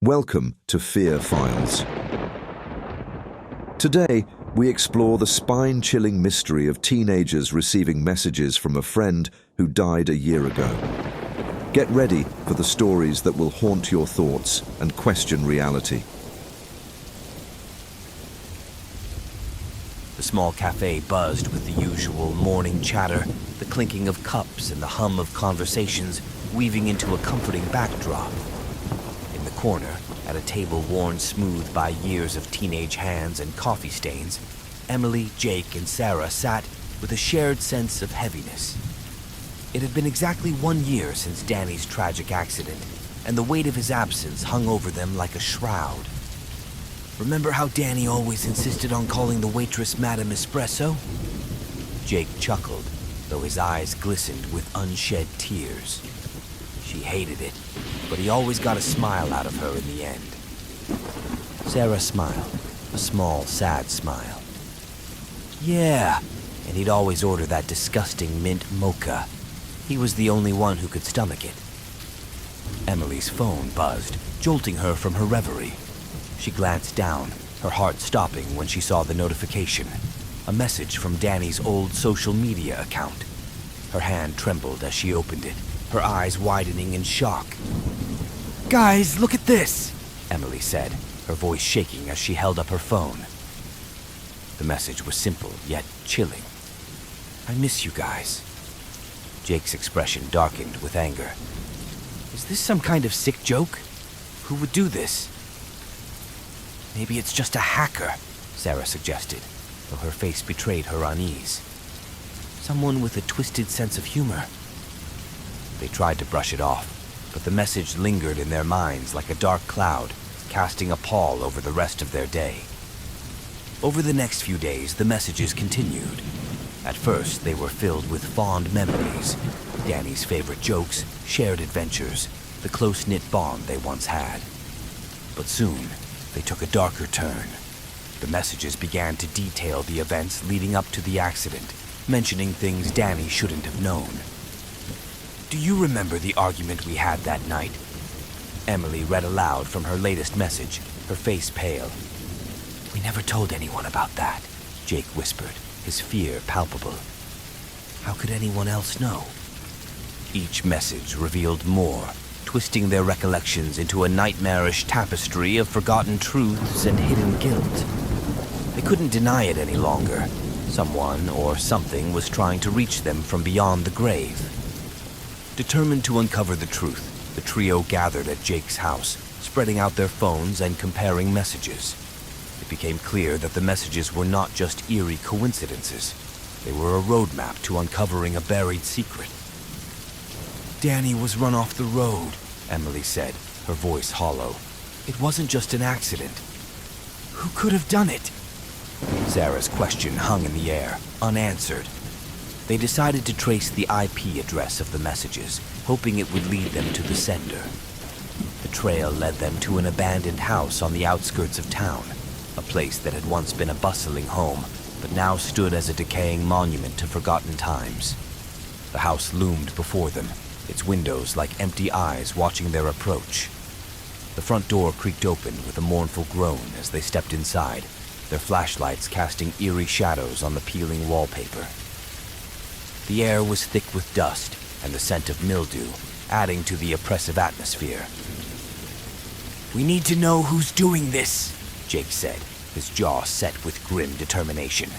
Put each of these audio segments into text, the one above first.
Welcome to Fear Files. Today, we explore the spine-chilling mystery of teenagers receiving messages from a friend who died a year ago. Get ready for the stories that will haunt your thoughts and question reality. The small cafe buzzed with the usual morning chatter, the clinking of cups and the hum of conversations weaving into a comforting backdrop. In the corner, at a table worn smooth by years of teenage hands and coffee stains, Emily, Jake, and Sarah sat with a shared sense of heaviness. It had been exactly 1 year since Danny's tragic accident, and the weight of his absence hung over them like a shroud. Remember how Danny always insisted on calling the waitress Madame Espresso? Jake chuckled, though his eyes glistened with unshed tears. She hated it, but he always got a smile out of her in the end. Sarah smiled, a small, sad smile. Yeah, and he'd always order that disgusting mint mocha. He was the only one who could stomach it. Emily's phone buzzed, jolting her from her reverie. She glanced down, her heart stopping when she saw the notification. A message from Danny's old social media account. Her hand trembled as she opened it, her eyes widening in shock. "Guys, look at this," Emily said, her voice shaking as she held up her phone. The message was simple, yet chilling. "I miss you guys." Jake's expression darkened with anger. "Is this some kind of sick joke? Who would do this?" "Maybe it's just a hacker," Sarah suggested, though her face betrayed her unease. "Someone with a twisted sense of humor." They tried to brush it off, but the message lingered in their minds like a dark cloud, casting a pall over the rest of their day. Over the next few days, the messages continued. At first, they were filled with fond memories, Danny's favorite jokes, shared adventures, the close-knit bond they once had. But soon, they took a darker turn. The messages began to detail the events leading up to the accident, mentioning things Danny shouldn't have known. "Do you remember the argument we had that night?" Emily read aloud from her latest message, her face pale. "We never told anyone about that," Jake whispered, his fear palpable. "How could anyone else know?" Each message revealed more, twisting their recollections into a nightmarish tapestry of forgotten truths and hidden guilt. They couldn't deny it any longer. Someone or something was trying to reach them from beyond the grave. Determined to uncover the truth, the trio gathered at Jake's house, spreading out their phones and comparing messages. It became clear that the messages were not just eerie coincidences. They were a roadmap to uncovering a buried secret. "Danny was run off the road," Emily said, her voice hollow. "It wasn't just an accident. Who could have done it?" Sarah's question hung in the air, unanswered. They decided to trace the IP address of the messages, hoping it would lead them to the sender. The trail led them to an abandoned house on the outskirts of town, a place that had once been a bustling home, but now stood as a decaying monument to forgotten times. The house loomed before them, its windows like empty eyes watching their approach. The front door creaked open with a mournful groan as they stepped inside, their flashlights casting eerie shadows on the peeling wallpaper. The air was thick with dust and the scent of mildew, adding to the oppressive atmosphere. "We need to know who's doing this," Jake said, his jaw set with grim determination.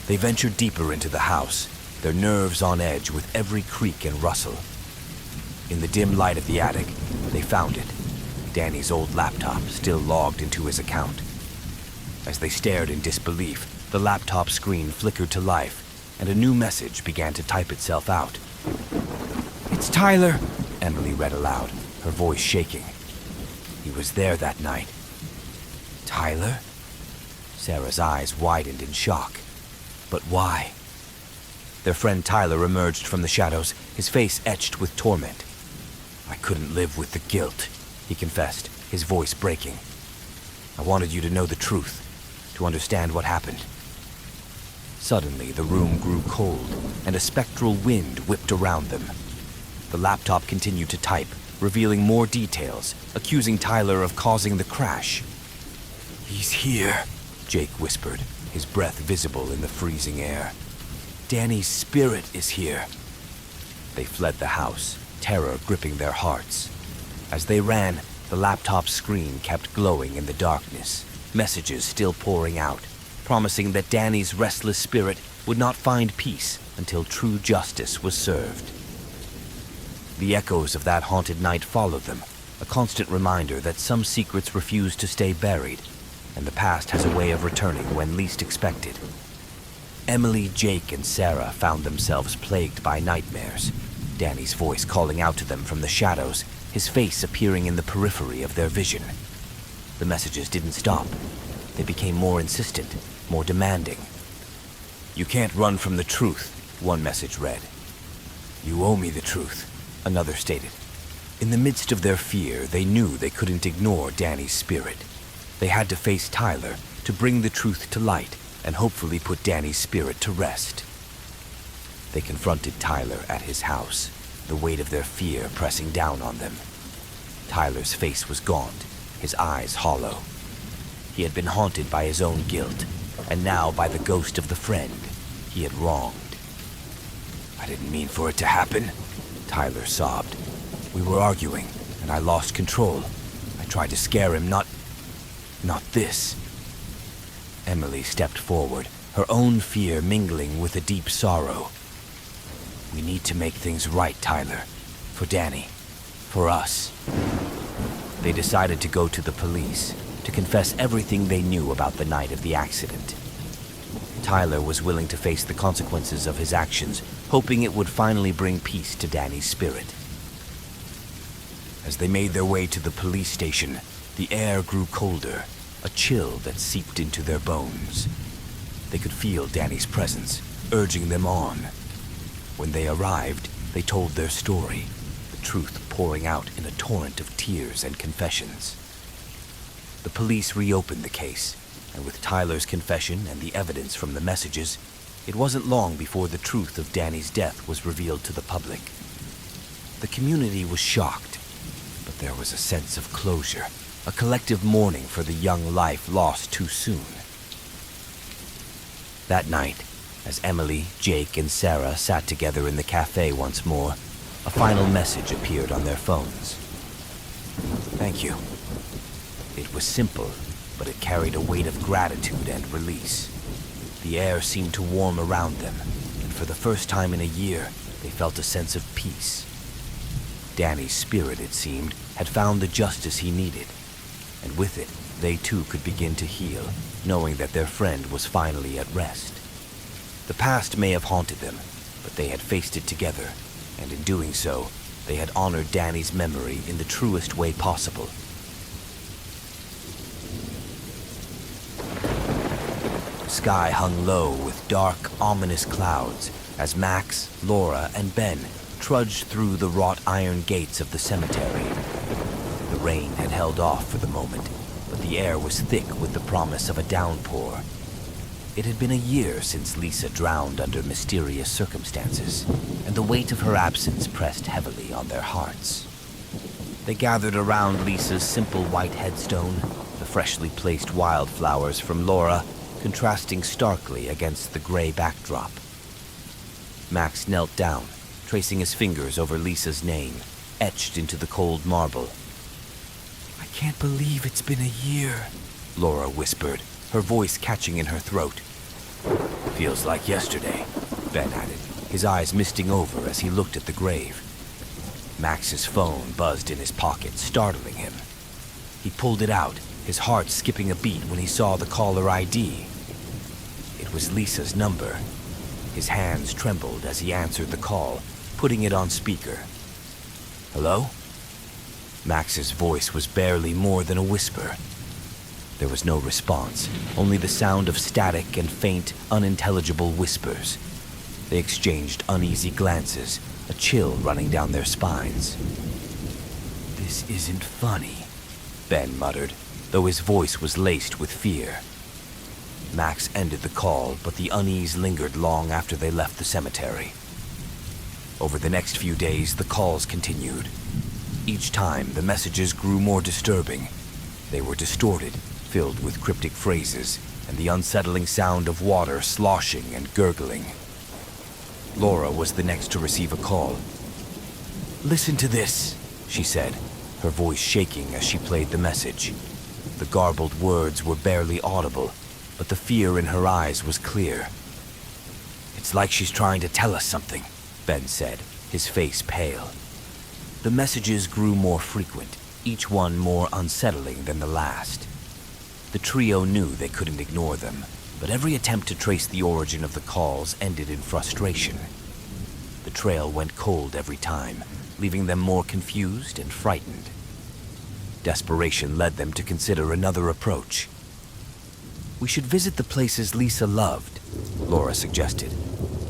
They ventured deeper into the house, their nerves on edge with every creak and rustle. In the dim light of the attic, they found it, Danny's old laptop still logged into his account. As they stared in disbelief, the laptop screen flickered to life, and a new message began to type itself out. "It's Tyler," Emily read aloud, her voice shaking. "He was there that night." "Tyler?" Sarah's eyes widened in shock. "But why?" Their friend Tyler emerged from the shadows, his face etched with torment. "I couldn't live with the guilt," he confessed, his voice breaking. "I wanted you to know the truth, to understand what happened." Suddenly, the room grew cold, and a spectral wind whipped around them. The laptop continued to type, revealing more details, accusing Tyler of causing the crash. "He's here," Jake whispered, his breath visible in the freezing air. "Danny's spirit is here." They fled the house, terror gripping their hearts. As they ran, the laptop screen kept glowing in the darkness, messages still pouring out, promising that Danny's restless spirit would not find peace until true justice was served. The echoes of that haunted night followed them, a constant reminder that some secrets refuse to stay buried, and the past has a way of returning when least expected. Emily, Jake, and Sarah found themselves plagued by nightmares, Danny's voice calling out to them from the shadows, his face appearing in the periphery of their vision. The messages didn't stop. They became more insistent, more demanding. "You can't run from the truth," one message read. "You owe me the truth," another stated. In the midst of their fear, they knew they couldn't ignore Danny's spirit. They had to face Tyler to bring the truth to light and hopefully put Danny's spirit to rest. They confronted Tyler at his house, the weight of their fear pressing down on them. Tyler's face was gaunt, his eyes hollow. He had been haunted by his own guilt, and now by the ghost of the friend he had wronged. "I didn't mean for it to happen," Tyler sobbed. "We were arguing, and I lost control. I tried to scare him, not this." Emily stepped forward, her own fear mingling with a deep sorrow. "We need to make things right, Tyler. For Danny. For us." They decided to go to the police, to confess everything they knew about the night of the accident. Tyler was willing to face the consequences of his actions, hoping it would finally bring peace to Danny's spirit. As they made their way to the police station, the air grew colder, a chill that seeped into their bones. They could feel Danny's presence, urging them on. When they arrived, they told their story, the truth pouring out in a torrent of tears and confessions. The police reopened the case, and with Tyler's confession and the evidence from the messages, it wasn't long before the truth of Danny's death was revealed to the public. The community was shocked, but there was a sense of closure, a collective mourning for the young life lost too soon. That night, as Emily, Jake, and Sarah sat together in the cafe once more, a final message appeared on their phones. "Thank you." It was simple, but it carried a weight of gratitude and release. The air seemed to warm around them, and for the first time in a year, they felt a sense of peace. Danny's spirit, it seemed, had found the justice he needed, and with it, they too could begin to heal, knowing that their friend was finally at rest. The past may have haunted them, but they had faced it together, and in doing so, they had honored Danny's memory in the truest way possible. The sky hung low with dark, ominous clouds as Max, Laura, and Ben trudged through the wrought iron gates of the cemetery. The rain had held off for the moment, but the air was thick with the promise of a downpour. It had been a year since Lisa drowned under mysterious circumstances, and the weight of her absence pressed heavily on their hearts. They gathered around Lisa's simple white headstone, the freshly placed wildflowers from Laura contrasting starkly against the gray backdrop. Max knelt down, tracing his fingers over Lisa's name, etched into the cold marble. "I can't believe it's been a year," Laura whispered, her voice catching in her throat. "Feels like yesterday," Ben added, his eyes misting over as he looked at the grave. Max's phone buzzed in his pocket, startling him. He pulled it out, his heart skipping a beat when he saw the caller ID. It was Lisa's number. His hands trembled as he answered the call, putting it on speaker. "Hello?" Max's voice was barely more than a whisper. There was no response, only the sound of static and faint, unintelligible whispers. They exchanged uneasy glances, a chill running down their spines. "This isn't funny," Ben muttered, though his voice was laced with fear. Max ended the call, but the unease lingered long after they left the cemetery. Over the next few days, the calls continued. Each time, the messages grew more disturbing. They were distorted, filled with cryptic phrases, and the unsettling sound of water sloshing and gurgling. Laura was the next to receive a call. "Listen to this," she said, her voice shaking as she played the message. The garbled words were barely audible, but the fear in her eyes was clear. "It's like she's trying to tell us something," Ben said, his face pale. The messages grew more frequent, each one more unsettling than the last. The trio knew they couldn't ignore them, but every attempt to trace the origin of the calls ended in frustration. The trail went cold every time, leaving them more confused and frightened. Desperation led them to consider another approach. "We should visit the places Lisa loved," Laura suggested.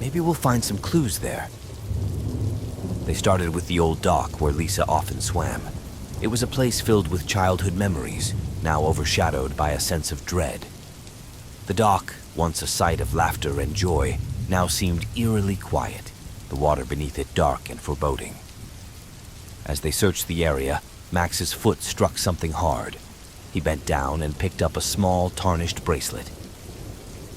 "Maybe we'll find some clues there." They started with the old dock where Lisa often swam. It was a place filled with childhood memories, now overshadowed by a sense of dread. The dock, once a site of laughter and joy, now seemed eerily quiet, the water beneath it dark and foreboding. As they searched the area, Max's foot struck something hard. He bent down and picked up a small, tarnished bracelet.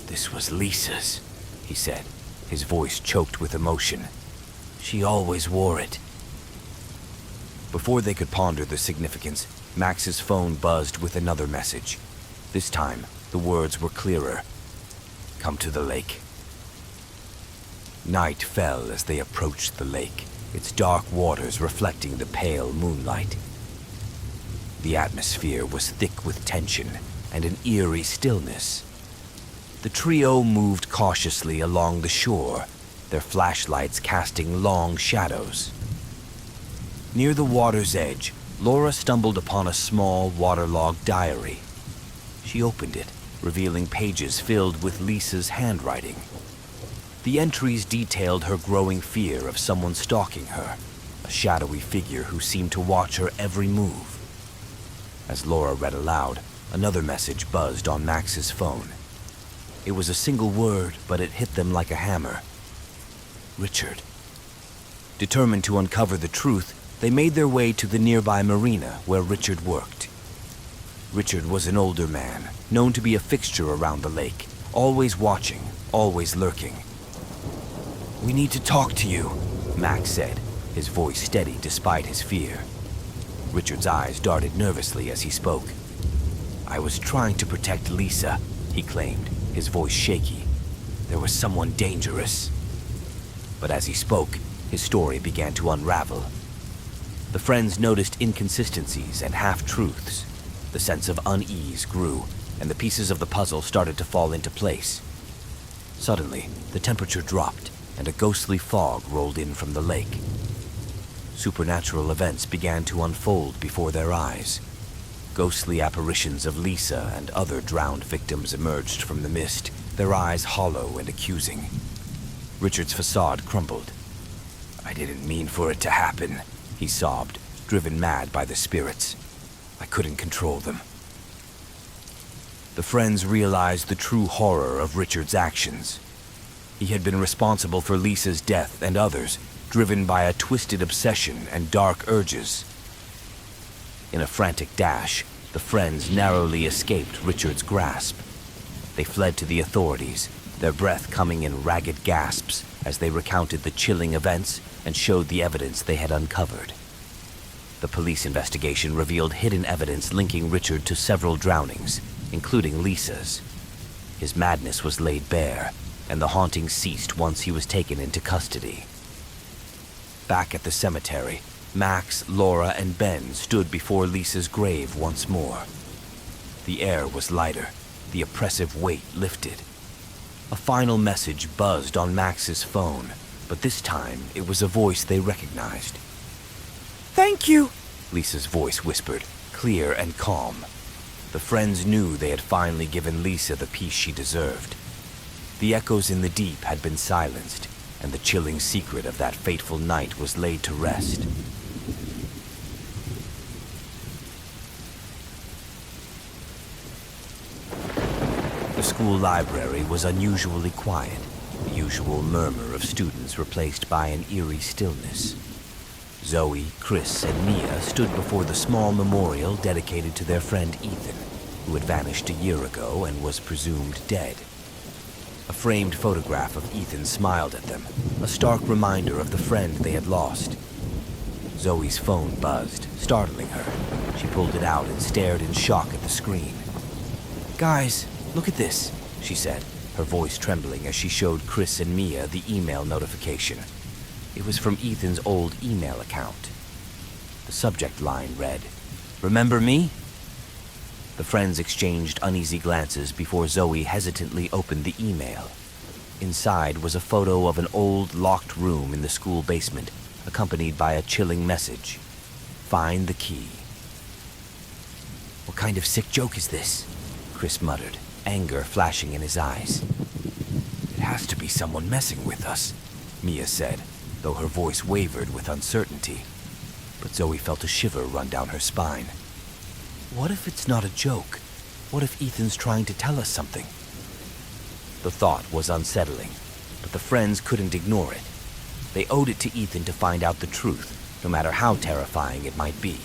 "This was Lisa's," he said, his voice choked with emotion. "She always wore it." Before they could ponder the significance, Max's phone buzzed with another message. This time, the words were clearer. "Come to the lake." Night fell as they approached the lake, its dark waters reflecting the pale moonlight. The atmosphere was thick with tension and an eerie stillness. The trio moved cautiously along the shore, their flashlights casting long shadows. Near the water's edge, Laura stumbled upon a small, waterlogged diary. She opened it, revealing pages filled with Lisa's handwriting. The entries detailed her growing fear of someone stalking her, a shadowy figure who seemed to watch her every move. As Laura read aloud, another message buzzed on Max's phone. It was a single word, but it hit them like a hammer. Richard. Determined to uncover the truth, they made their way to the nearby marina where Richard worked. Richard was an older man, known to be a fixture around the lake, always watching, always lurking. "We need to talk to you," Max said, his voice steady despite his fear. Richard's eyes darted nervously as he spoke. "I was trying to protect Lisa," he claimed, his voice shaky. "There was someone dangerous." But as he spoke, his story began to unravel. The friends noticed inconsistencies and half-truths. The sense of unease grew, and the pieces of the puzzle started to fall into place. Suddenly, the temperature dropped, and a ghostly fog rolled in from the lake. Supernatural events began to unfold before their eyes. Ghostly apparitions of Lisa and other drowned victims emerged from the mist, their eyes hollow and accusing. Richard's facade crumbled. "I didn't mean for it to happen," he sobbed, driven mad by the spirits. "I couldn't control them." The friends realized the true horror of Richard's actions. He had been responsible for Lisa's death and others, driven by a twisted obsession and dark urges. In a frantic dash, the friends narrowly escaped Richard's grasp. They fled to the authorities, their breath coming in ragged gasps as they recounted the chilling events and showed the evidence they had uncovered. The police investigation revealed hidden evidence linking Richard to several drownings, including Lisa's. His madness was laid bare, and the haunting ceased once he was taken into custody. Back at the cemetery, Max, Laura, and Ben stood before Lisa's grave once more. The air was lighter, the oppressive weight lifted. A final message buzzed on Max's phone, but this time it was a voice they recognized. "Thank you," Lisa's voice whispered, clear and calm. The friends knew they had finally given Lisa the peace she deserved. The echoes in the deep had been silenced, and the chilling secret of that fateful night was laid to rest. The school library was unusually quiet, the usual murmur of students replaced by an eerie stillness. Zoe, Chris, and Mia stood before the small memorial dedicated to their friend Ethan, who had vanished a year ago and was presumed dead. A framed photograph of Ethan smiled at them, a stark reminder of the friend they had lost. Zoe's phone buzzed, startling her. She pulled it out and stared in shock at the screen. "Guys, look at this," she said, her voice trembling as she showed Chris and Mia the email notification. It was from Ethan's old email account. The subject line read, "Remember me?" The friends exchanged uneasy glances before Zoe hesitantly opened the email. Inside was a photo of an old, locked room in the school basement, accompanied by a chilling message. "Find the key." "What kind of sick joke is this?" Chris muttered, anger flashing in his eyes. "It has to be someone messing with us," Mia said, though her voice wavered with uncertainty. But Zoe felt a shiver run down her spine. What if it's not a joke? What if Ethan's trying to tell us something? The thought was unsettling, but the friends couldn't ignore it. They owed it to Ethan to find out the truth, no matter how terrifying it might be.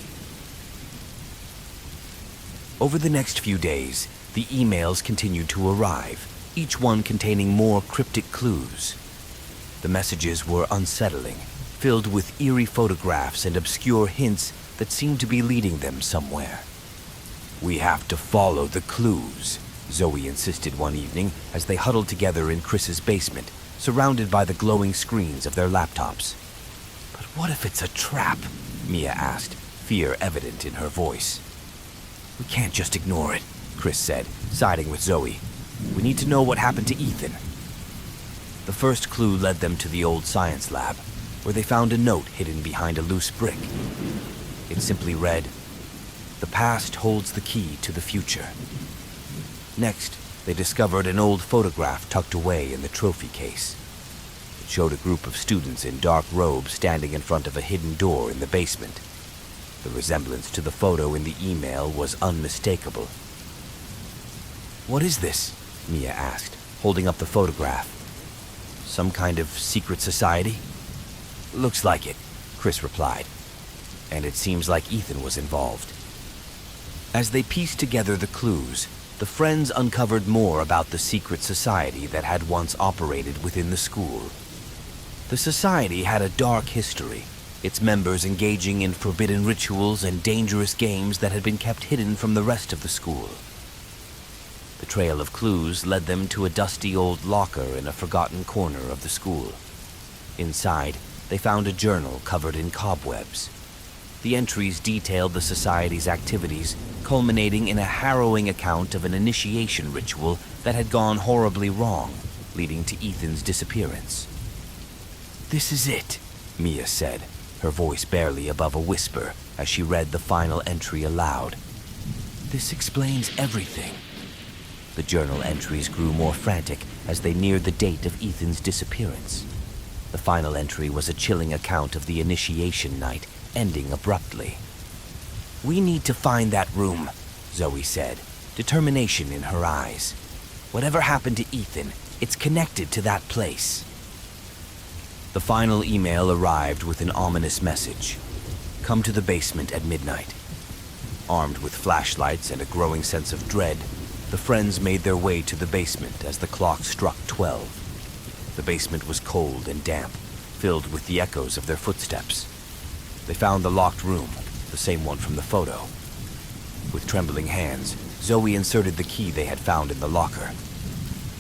Over the next few days, the emails continued to arrive, each one containing more cryptic clues. The messages were unsettling, filled with eerie photographs and obscure hints that seemed to be leading them somewhere. "We have to follow the clues," Zoe insisted one evening as they huddled together in Chris's basement, surrounded by the glowing screens of their laptops. "But what if it's a trap?" Mia asked, fear evident in her voice. "We can't just ignore it," Chris said, siding with Zoe. "We need to know what happened to Ethan." The first clue led them to the old science lab, where they found a note hidden behind a loose brick. It simply read, "The past holds the key to the future." Next, they discovered an old photograph tucked away in the trophy case. It showed a group of students in dark robes standing in front of a hidden door in the basement. The resemblance to the photo in the email was unmistakable. "What is this?" Mia asked, holding up the photograph. "Some kind of secret society?" "Looks like it," Chris replied. "And it seems like Ethan was involved." As they pieced together the clues, the friends uncovered more about the secret society that had once operated within the school. The society had a dark history, its members engaging in forbidden rituals and dangerous games that had been kept hidden from the rest of the school. The trail of clues led them to a dusty old locker in a forgotten corner of the school. Inside, they found a journal covered in cobwebs. The entries detailed the society's activities, culminating in a harrowing account of an initiation ritual that had gone horribly wrong, leading to Ethan's disappearance. "This is it," Mia said, her voice barely above a whisper as she read the final entry aloud. "This explains everything." The journal entries grew more frantic as they neared the date of Ethan's disappearance. The final entry was a chilling account of the initiation night, ending abruptly. "We need to find that room," Zoe said, determination in her eyes. "Whatever happened to Ethan, it's connected to that place." The final email arrived with an ominous message. "Come to the basement at midnight." Armed with flashlights and a growing sense of dread, the friends made their way to the basement as the clock struck 12. The basement was cold and damp, filled with the echoes of their footsteps. They found the locked room, the same one from the photo. With trembling hands, Zoe inserted the key they had found in the locker.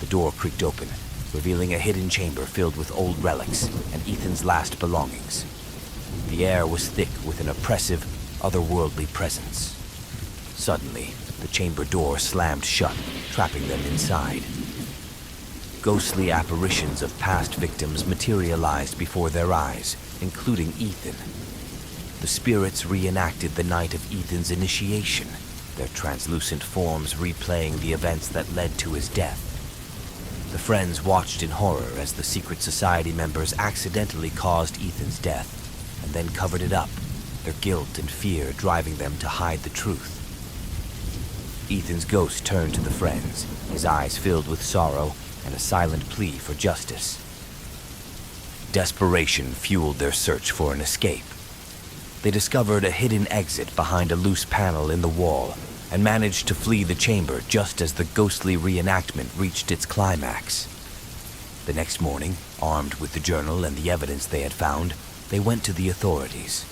The door creaked open, revealing a hidden chamber filled with old relics and Ethan's last belongings. The air was thick with an oppressive, otherworldly presence. Suddenly, the chamber door slammed shut, trapping them inside. Ghostly apparitions of past victims materialized before their eyes, including Ethan. The spirits reenacted the night of Ethan's initiation, their translucent forms replaying the events that led to his death. The friends watched in horror as the secret society members accidentally caused Ethan's death, and then covered it up, their guilt and fear driving them to hide the truth. Ethan's ghost turned to the friends, his eyes filled with sorrow and a silent plea for justice. Desperation fueled their search for an escape. they discovered a hidden exit behind a loose panel in the wall and managed to flee the chamber just as the ghostly reenactment reached its climax. The next morning, armed with the journal and the evidence they had found, they went to the authorities.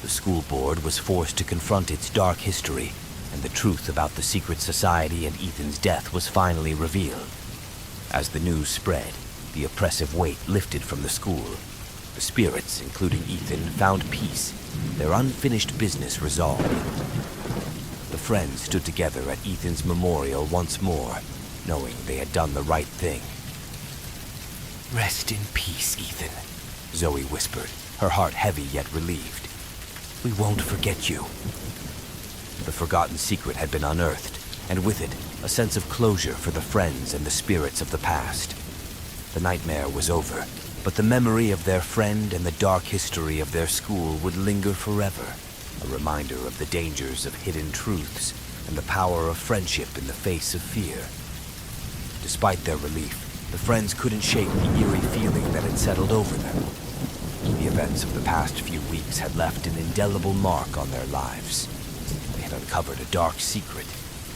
The school board was forced to confront its dark history, and the truth about the secret society and Ethan's death was finally revealed. As the news spread, the oppressive weight lifted from the school. The spirits, including Ethan, found peace, their unfinished business resolved. The friends stood together at Ethan's memorial once more, knowing they had done the right thing. "Rest in peace, Ethan," Zoe whispered, her heart heavy yet relieved. "We won't forget you." The forgotten secret had been unearthed, and with it, a sense of closure for the friends and the spirits of the past. The nightmare was over, but the memory of their friend and the dark history of their school would linger forever, a reminder of the dangers of hidden truths and the power of friendship in the face of fear. Despite their relief, the friends couldn't shake the eerie feeling that had settled over them. The events of the past few weeks had left an indelible mark on their lives. They had uncovered a dark secret,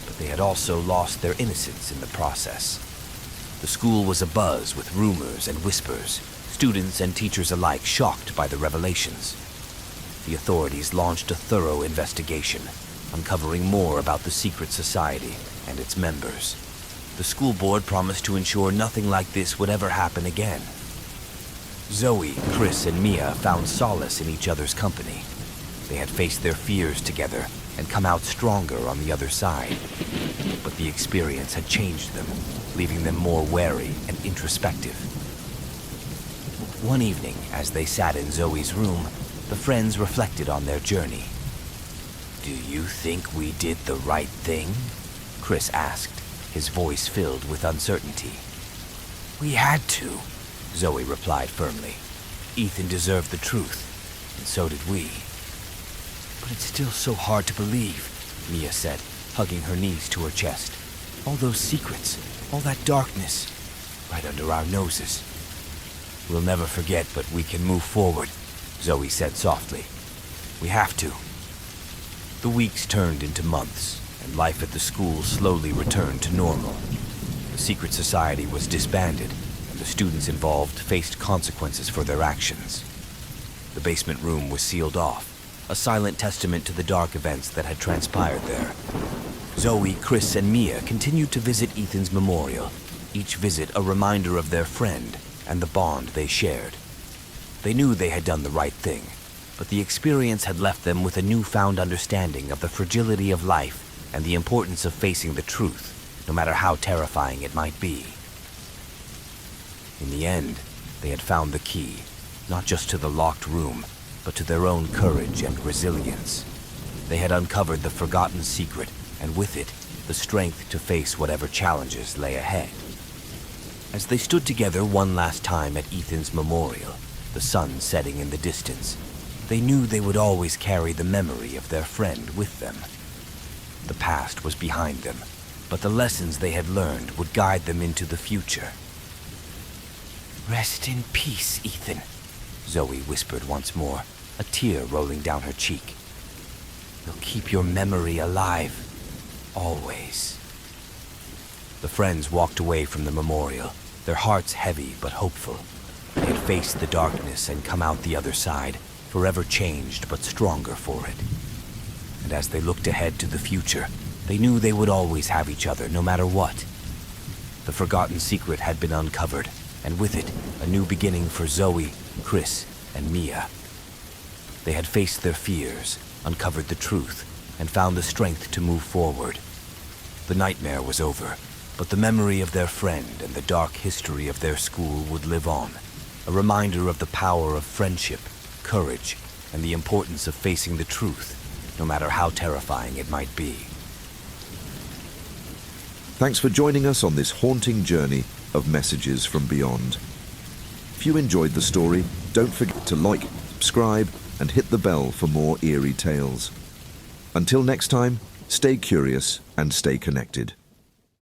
but they had also lost their innocence in the process. The school was abuzz with rumors and whispers, students and teachers alike shocked by the revelations. The authorities launched a thorough investigation, uncovering more about the secret society and its members. The school board promised to ensure nothing like this would ever happen again. Zoe, Chris, and Mia found solace in each other's company. They had faced their fears together and come out stronger on the other side. But the experience had changed them, leaving them more wary and introspective. One evening, as they sat in Zoe's room, the friends reflected on their journey. "Do you think we did the right thing?" Chris asked, his voice filled with uncertainty. "We had to," Zoe replied firmly. "Ethan deserved the truth, and so did we." "But it's still so hard to believe," Mia said, hugging her knees to her chest. "All those secrets, all that darkness, right under our noses." "We'll never forget, but we can move forward," Zoe said softly. "We have to." The weeks turned into months, and life at the school slowly returned to normal. The secret society was disbanded, and the students involved faced consequences for their actions. The basement room was sealed off, a silent testament to the dark events that had transpired there. Zoe, Chris, and Mia continued to visit Ethan's memorial, each visit a reminder of their friend and the bond they shared. They knew they had done the right thing, but the experience had left them with a newfound understanding of the fragility of life and the importance of facing the truth, no matter how terrifying it might be. In the end, they had found the key, not just to the locked room, but to their own courage and resilience. They had uncovered the forgotten secret, and with it, the strength to face whatever challenges lay ahead. As they stood together one last time at Ethan's memorial, the sun setting in the distance, they knew they would always carry the memory of their friend with them. The past was behind them, but the lessons they had learned would guide them into the future. "Rest in peace, Ethan," Zoe whispered once more, a tear rolling down her cheek. "We'll keep your memory alive, always." The friends walked away from the memorial, their hearts heavy but hopeful. They had faced the darkness and come out the other side, forever changed but stronger for it. And as they looked ahead to the future, they knew they would always have each other no matter what. The forgotten secret had been uncovered, and with it, a new beginning for Zoe, Chris, and Mia. They had faced their fears, uncovered the truth, and found the strength to move forward. The nightmare was over, but the memory of their friend and the dark history of their school would live on, a reminder of the power of friendship, courage, and the importance of facing the truth, no matter how terrifying it might be. Thanks for joining us on this haunting journey of messages from beyond. If you enjoyed the story, don't forget to like, subscribe, and hit the bell for more eerie tales. Until next time, stay curious and stay connected.